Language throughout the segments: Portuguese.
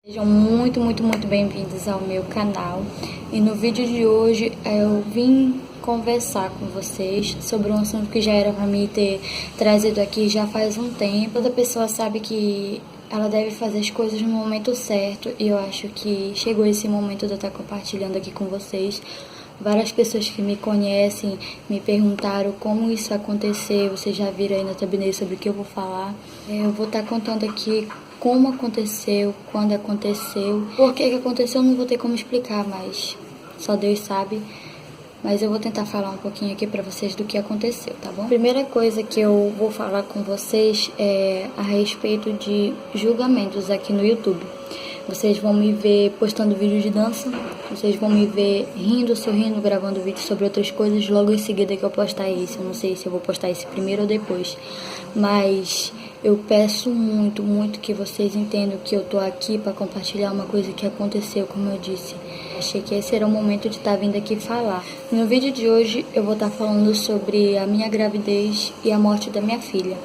Sejam muito bem-vindos ao meu canal. E no vídeo de hoje eu vim conversar com vocês sobre um assunto que já era para mim ter trazido aqui já faz um tempo. Toda pessoa sabe que ela deve fazer as coisas no momento certo e eu acho que chegou esse momento de eu estar compartilhando aqui com vocês. Várias pessoas que me conhecem me perguntaram como isso aconteceu. Vocês já viram aí na thumbnail sobre o que eu vou falar. Eu vou estar contando aqui como aconteceu, quando aconteceu, por que aconteceu, não vou ter como explicar, mas só Deus sabe. Mas eu vou tentar falar um pouquinho aqui pra vocês do que aconteceu, tá bom? Primeira coisa que eu vou falar com vocês é a respeito de julgamentos aqui no YouTube. Vocês vão me ver postando vídeo de dança, vocês vão me ver rindo, sorrindo, gravando vídeo sobre outras coisas logo em seguida que eu postar esse. Eu não sei se eu vou postar esse primeiro ou depois, mas eu peço muito que vocês entendam que eu tô aqui para compartilhar uma coisa que aconteceu, como eu disse. Achei que esse era o momento de estar vindo aqui falar. No vídeo de hoje eu vou estar falando sobre a minha gravidez e a morte da minha filha.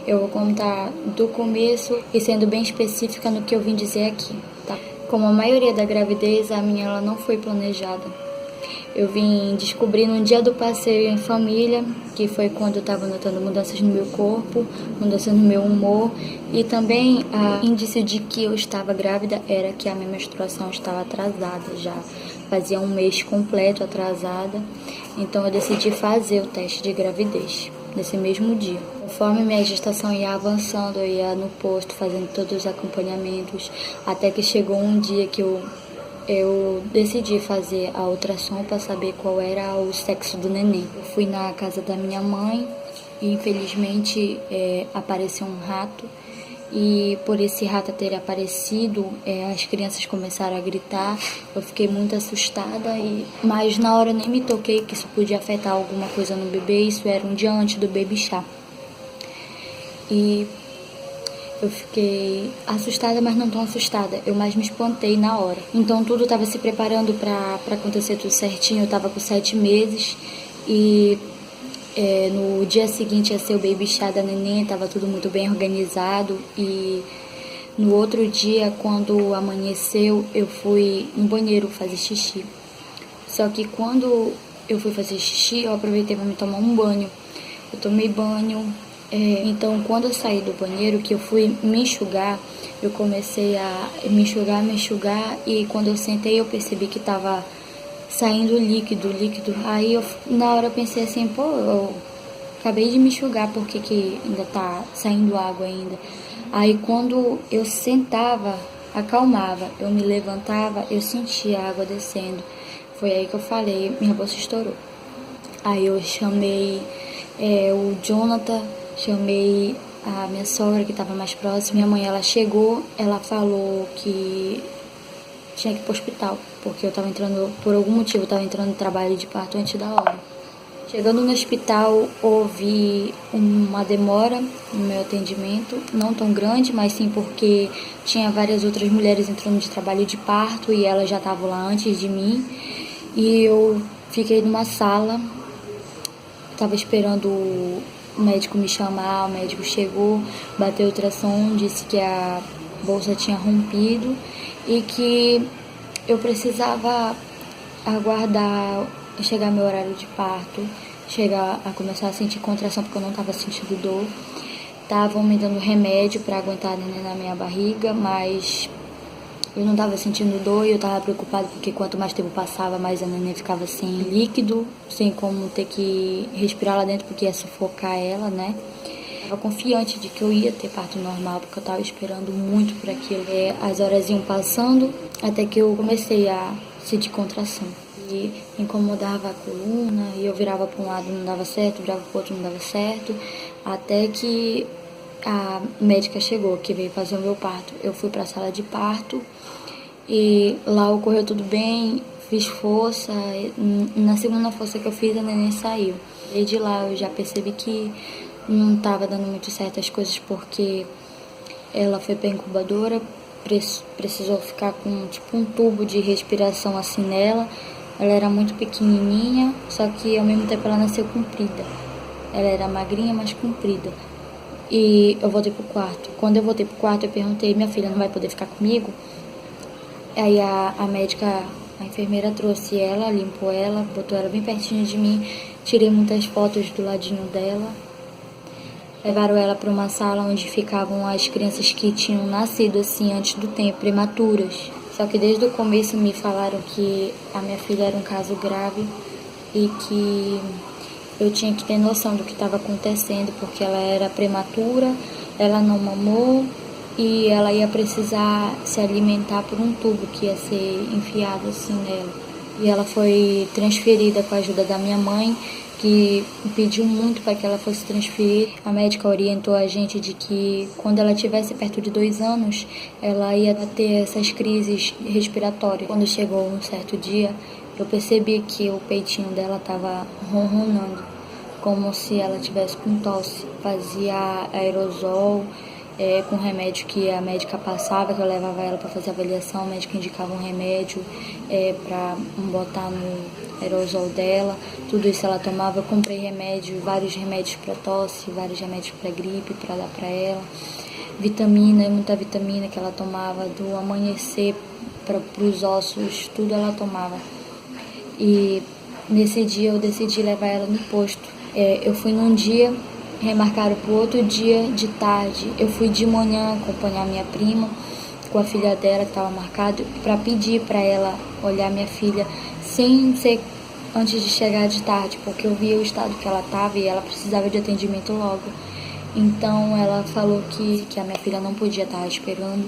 Eu vou contar do começo e sendo bem específica no que eu vim dizer aqui, tá? Como a maioria da gravidez, a minha ela não foi planejada. Eu vim descobrir no dia do passeio em família, que foi quando eu estava notando mudanças no meu corpo, mudanças no meu humor, e também a índice de que eu estava grávida era que a minha menstruação estava atrasada já. Fazia um mês completo atrasada, então eu decidi fazer o teste de gravidez nesse mesmo dia. Conforme minha gestação ia avançando, eu ia no posto fazendo todos os acompanhamentos, até que chegou um dia que eu decidi fazer a ultrassom para saber qual era o sexo do neném. Eu fui na casa da minha mãe e infelizmente apareceu um rato. E por esse rato ter aparecido, as crianças começaram a gritar. Eu fiquei muito assustada, mas na hora eu nem me toquei que isso podia afetar alguma coisa no bebê. Isso era um dia antes do baby shower. E eu fiquei assustada, mas não tão assustada. Eu mais me espantei na hora. Então tudo estava se preparando para acontecer tudo certinho. Eu estava com 7 meses e no dia seguinte ia ser o baby shower da neném. Estava tudo muito bem organizado. E no outro dia, quando amanheceu, eu fui no banheiro fazer xixi. Só que quando eu fui fazer xixi, eu aproveitei para me tomar um banho. Eu tomei banho. Então, quando eu saí do banheiro, que eu fui me enxugar, eu comecei a me enxugar, e quando eu sentei, eu percebi que estava saindo líquido. Aí, na hora, eu pensei assim, pô, eu acabei de me enxugar, por que ainda tá saindo água ainda? Aí, quando eu sentava, acalmava, eu me levantava, eu sentia a água descendo. Foi aí que eu falei, minha bolsa estourou. Aí, eu chamei o Jonathan, chamei a minha sogra que estava mais próxima. Minha mãe, ela chegou, ela falou que tinha que ir pro hospital, porque eu estava entrando, por algum motivo, eu estava entrando no trabalho de parto antes da hora. Chegando no hospital, houve uma demora no meu atendimento, não tão grande, mas sim porque tinha várias outras mulheres entrando de trabalho de parto e elas já estavam lá antes de mim. E eu fiquei numa sala, estava esperando o médico me chamar. O médico chegou, bateu o ultrassom, disse que a bolsa tinha rompido e que eu precisava aguardar chegar meu horário de parto, chegar a começar a sentir contração, porque eu não estava sentindo dor. Estavam me dando remédio para aguentar a neném na minha barriga, mas eu não estava sentindo dor e eu estava preocupada porque quanto mais tempo passava, mais a neném ficava sem líquido, sem como ter que respirar lá dentro, porque ia sufocar ela, né? Eu estava confiante de que eu ia ter parto normal, porque eu estava esperando muito por aquilo. As horas iam passando até que eu comecei a sentir contração. E incomodava a coluna, e eu virava para um lado não dava certo, virava para o outro não dava certo, até que a médica chegou, que veio fazer o meu parto. Eu fui para a sala de parto e lá ocorreu tudo bem, fiz força. Na segunda força que eu fiz, a neném saiu. E de lá eu já percebi que não estava dando muito certo as coisas, porque ela foi para a incubadora, precisou ficar com tipo um tubo de respiração assim nela. Ela era muito pequenininha, só que ao mesmo tempo ela nasceu comprida. Ela era magrinha, mas comprida. E eu voltei pro quarto. Quando eu voltei pro quarto, eu perguntei, minha filha não vai poder ficar comigo? Aí a médica, a enfermeira trouxe ela, limpou ela, botou ela bem pertinho de mim, tirei muitas fotos do ladinho dela. Levaram ela para uma sala onde ficavam as crianças que tinham nascido assim antes do tempo, prematuras. Só que desde o começo me falaram que a minha filha era um caso grave e que eu tinha que ter noção do que estava acontecendo, porque ela era prematura, ela não mamou e ela ia precisar se alimentar por um tubo que ia ser enfiado assim nela. E ela foi transferida com a ajuda da minha mãe, que pediu muito para que ela fosse transferir. A médica orientou a gente de que quando ela tivesse perto de 2 anos, ela ia ter essas crises respiratórias. Quando chegou um certo dia, eu percebi que o peitinho dela estava ronronando, como se ela tivesse com tosse. Fazia aerosol, com remédio que a médica passava, que eu levava ela para fazer avaliação, a médica indicava um remédio para botar no aerosol dela, tudo isso ela tomava. Eu comprei remédio, vários remédios para tosse, vários remédios para gripe, para dar para ela, vitamina, muita vitamina que ela tomava, do amanhecer para os ossos, tudo ela tomava. E nesse dia eu decidi levar ela no posto. Eu fui num dia, remarcaram para o outro dia de tarde. Eu fui de manhã acompanhar minha prima com a filha dela, que estava marcado, para pedir para ela olhar minha filha sem ser antes de chegar de tarde, porque eu via o estado que ela estava e ela precisava de atendimento logo. Então ela falou que a minha filha não podia estar esperando,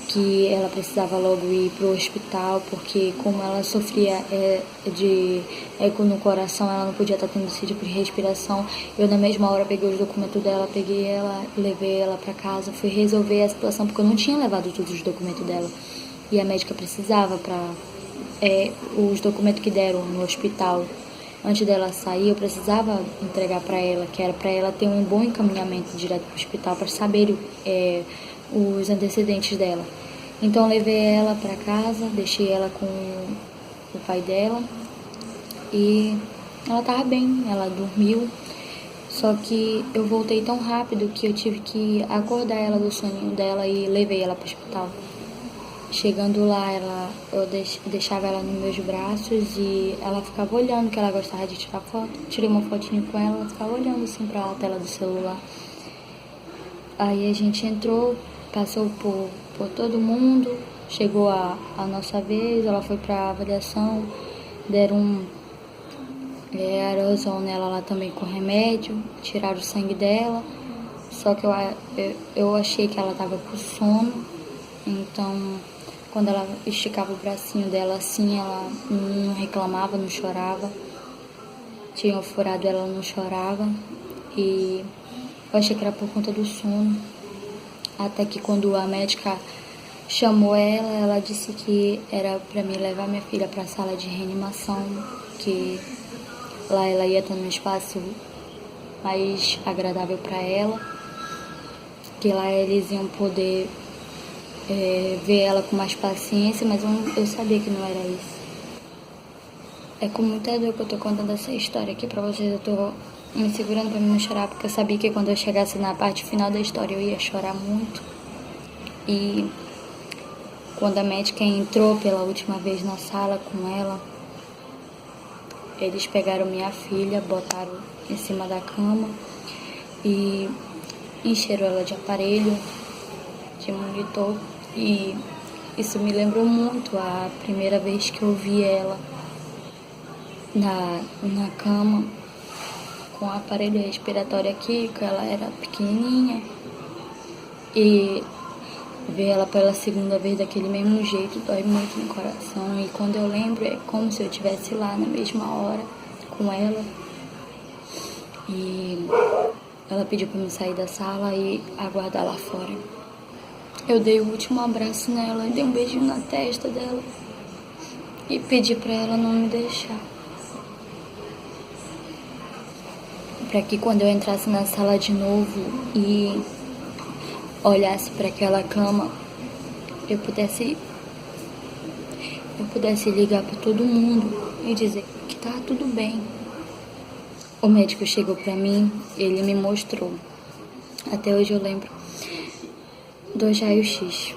que ela precisava logo ir para o hospital, porque como ela sofria de eco no coração, ela não podia estar tendo esse tipo de respiração. Eu na mesma hora peguei os documentos dela, peguei ela, levei ela para casa, fui resolver a situação, porque eu não tinha levado todos os documentos dela. E a médica precisava para os documentos que deram no hospital. Antes dela sair, eu precisava entregar para ela, que era para ela ter um bom encaminhamento direto para o hospital, para saber os antecedentes dela. Então eu levei ela para casa, deixei ela com o pai dela e ela estava bem, ela dormiu. Só que eu voltei tão rápido que eu tive que acordar ela do soninho dela e levei ela para o hospital. Chegando lá, eu deixava ela nos meus braços e ela ficava olhando, que ela gostava de tirar foto. Tirei uma fotinha com ela, ela ficava olhando assim para a tela do celular. Aí a gente entrou, passou por todo mundo, chegou a nossa vez, ela foi para avaliação, deram aerosol nela lá também com remédio, tiraram o sangue dela, só que eu achei que ela estava com sono, então quando ela esticava o bracinho dela assim, ela não reclamava, não chorava, tinha furado ela, não chorava, e eu achei que era por conta do sono. Até que quando a médica chamou ela disse que era para mim levar minha filha para a sala de reanimação, que lá ela ia ter um espaço mais agradável para ela, que lá eles iam poder ver ela com mais paciência, mas eu sabia que não era isso. É com muita dor que eu tô contando essa história aqui pra vocês. Eu tô me segurando pra não chorar, porque eu sabia que quando eu chegasse na parte final da história eu ia chorar muito. E quando a médica entrou pela última vez na sala com ela, eles pegaram minha filha, botaram em cima da cama e encheram ela de aparelho, de monitor. E isso me lembrou muito a primeira vez que eu vi ela na cama, com o aparelho respiratório aqui, que ela era pequenininha. E ver ela pela segunda vez daquele mesmo jeito dói muito no coração. E quando eu lembro, é como se eu estivesse lá na mesma hora com ela. E ela pediu para me sair da sala e aguardar lá fora. Eu dei o último abraço nela e dei um beijinho na testa dela e pedi para ela não me deixar, para que quando eu entrasse na sala de novo e olhasse para aquela cama, eu pudesse ligar para todo mundo e dizer que tá tudo bem. O médico chegou para mim, ele me mostrou, até hoje eu lembro, 2 raios-x,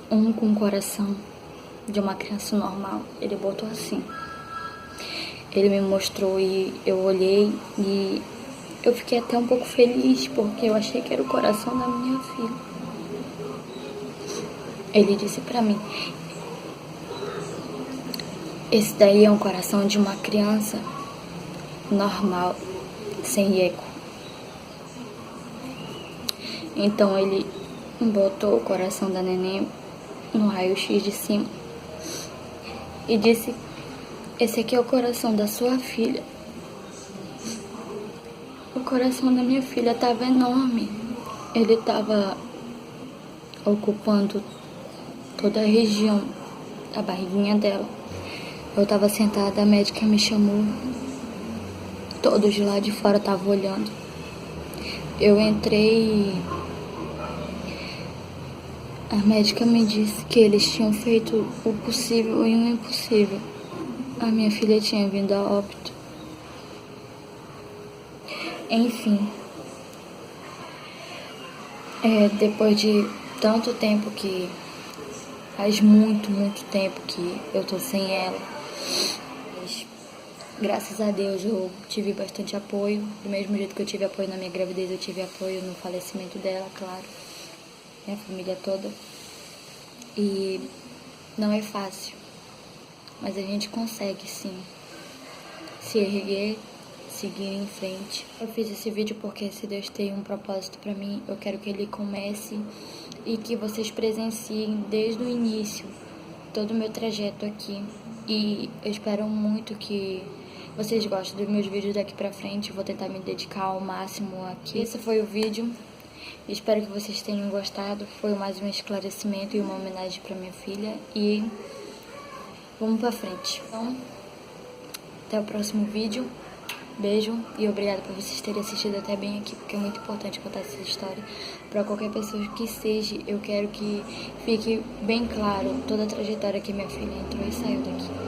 um com coração de uma criança normal. Ele botou assim. Ele me mostrou e eu olhei e eu fiquei até um pouco feliz, porque eu achei que era o coração da minha filha. Ele disse pra mim: esse daí é um coração de uma criança normal, sem eco. Então ele botou o coração da neném no raio-x de cima e disse: esse aqui é o coração da sua filha. O coração da minha filha estava enorme. Ele estava ocupando toda a região da barriguinha dela. Eu estava sentada, a médica me chamou. Todos de lá de fora estavam olhando. Eu entrei e a médica me disse que eles tinham feito o possível e o impossível. A minha filha tinha vindo a óbito. Enfim, depois de tanto tempo que... Faz muito tempo que eu tô sem ela. Mas, graças a Deus eu tive bastante apoio. Do mesmo jeito que eu tive apoio na minha gravidez, eu tive apoio no falecimento dela, claro. Minha família toda. E não é fácil. Mas a gente consegue, sim, se erguer, seguir em frente. Eu fiz esse vídeo porque se Deus tem um propósito pra mim, eu quero que ele comece e que vocês presenciem desde o início todo o meu trajeto aqui. E eu espero muito que vocês gostem dos meus vídeos daqui pra frente. Eu vou tentar me dedicar ao máximo aqui. Esse foi o vídeo. Espero que vocês tenham gostado. Foi mais um esclarecimento e uma homenagem pra minha filha. E vamos pra frente. Então, até o próximo vídeo. Beijo e obrigada por vocês terem assistido até bem aqui, porque é muito importante contar essa história para qualquer pessoa que seja. Eu quero que fique bem claro toda a trajetória que minha filha entrou e saiu daqui.